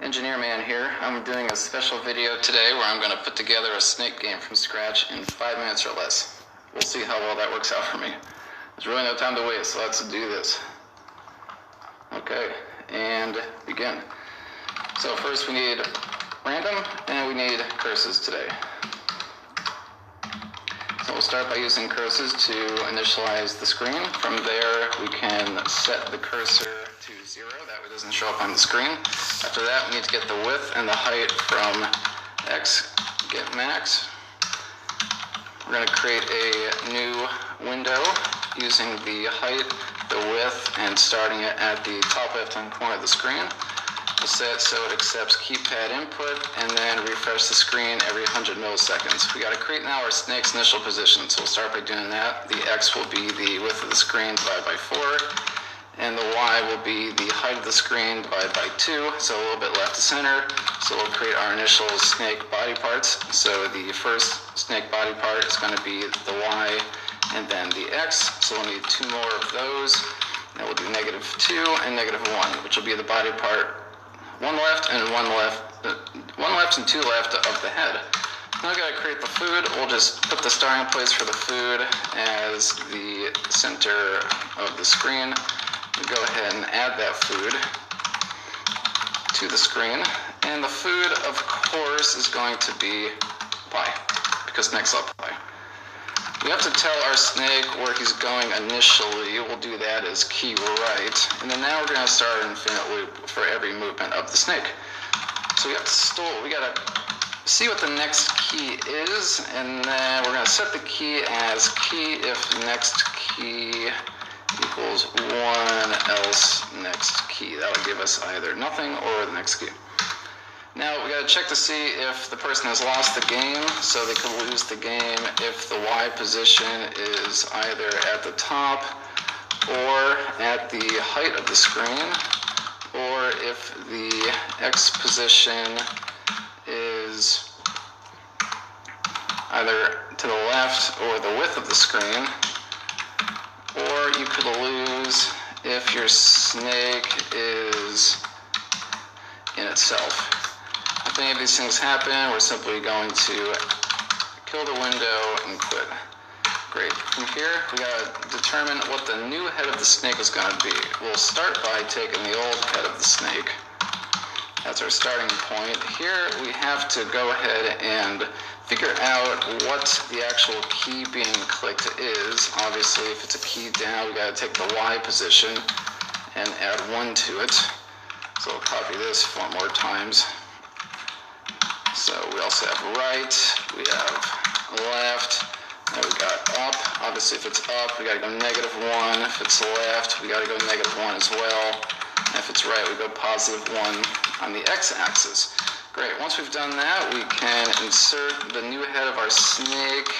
Engineer Man here. I'm doing a special video today where I'm going to put together a snake game from scratch in 5 minutes or less. We'll see how well that works out for me. There's really no time to waste, so let's do this. Okay, and begin. So first we need random and we need curses today. So we'll start by using curses to initialize the screen. From there we can set the cursor to 0, that way it doesn't show up on the screen. After that we need to get the width and the height from X, get max. We're going to create a new window using the height, the width, and starting it at the top left-hand corner of the screen. We'll set it so it accepts keypad input and then refresh the screen every 100 milliseconds. We got to create now our snake's initial position, so we'll start by doing that. The X will be the width of the screen divided by 4, and the Y will be the height of the screen divided by 2, so a little bit left to center. So we'll create our initial snake body parts. So the first snake body part is going to be the Y and then the X, so we'll need 2 more of those. And we'll do -2 and -1, which will be the body part 1 left and 1 left and 2 left of the head. Now we got to create the food. We'll just put the starting place for the food as the center of the screen. We go ahead and add that food to the screen, and the food, of course, is going to be pie, because snakes love pie. We have to tell our snake where he's going initially. We'll do that as key right, and then now we're going to start an infinite loop for every movement of the snake. So we have to we got to see what the next key is, and then we're going to set the key as key if next key equals 1 else next key. That'll give us either nothing or the next key. Now we got to check to see if the person has lost the game, so they could lose the game if the Y position is either at the top or at the height of the screen, or if the X position is either to the left or the width of the screen, or you could lose if your snake is in itself. If any of these things happen, we're simply going to kill the window and quit. Great. From here, we gotta determine what the new head of the snake is gonna be. We'll start by taking the old head of the snake. That's our starting point. Here, we have to go ahead and figure out what the actual key being clicked is. Obviously, if it's a key down, we gotta take the Y position and add 1 to it. So we'll copy this 4 more times. So we also have right, we have left, and we got up. Obviously if it's up, we gotta go -1. If it's left, we gotta go -1 as well. And if it's right, we go +1 on the X-axis. Great, once we've done that, we can insert the new head of our snake.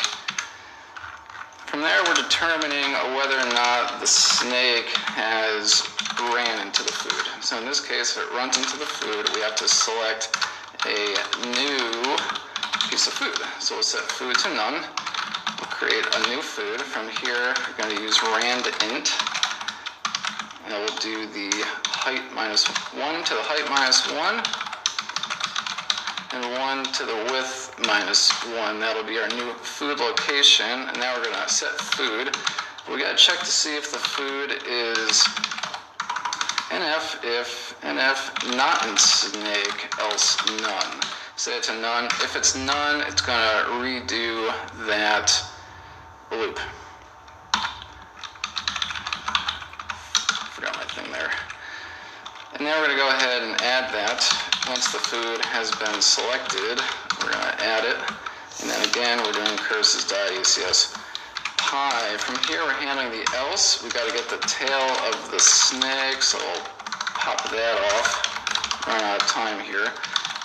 From there, we're determining whether or not the snake has ran into the food. So in this case, if it runs into the food, we have to select a new piece of food. So we'll set food to none. We'll create a new food. From here, we're going to use rand_int. And we'll do the height -1 to the height -1. And 1 to the width -1. That'll be our new food location. And now we're going to set food. We got to check to see if the food is NF if NF not in snake, else none. Set it to none. If it's none, it's going to redo that loop. Forgot my thing there. And now we're going to go ahead and add that. Once the food has been selected, we're going to add it. And then again, we're doing curses.acs pie. From here, we're handling the else. We got to get the tail of the snake, so we'll pop that off. Run out of time here.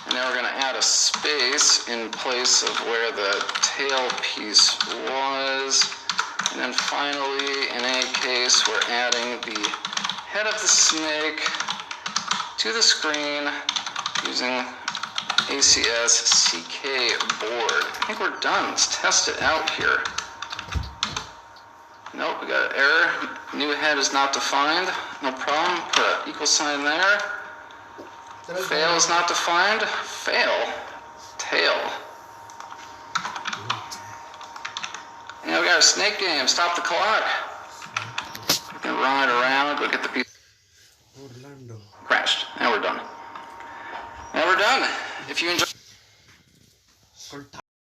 And now we're going to add a space in place of where the tail piece was. And then finally, in any case, we're adding the head of the snake to the screen using ACS CK board. I think we're done. Let's test it out here. Nope, we got an error. New head is not defined. No problem. Put an equal sign there. Fail is not defined. Fail. Tail. And we got a snake game. Stop the clock. We can run it around. Go get the piece. Orlando. Crashed. Now we're done. Now we're done. If you enjoy. Sultan.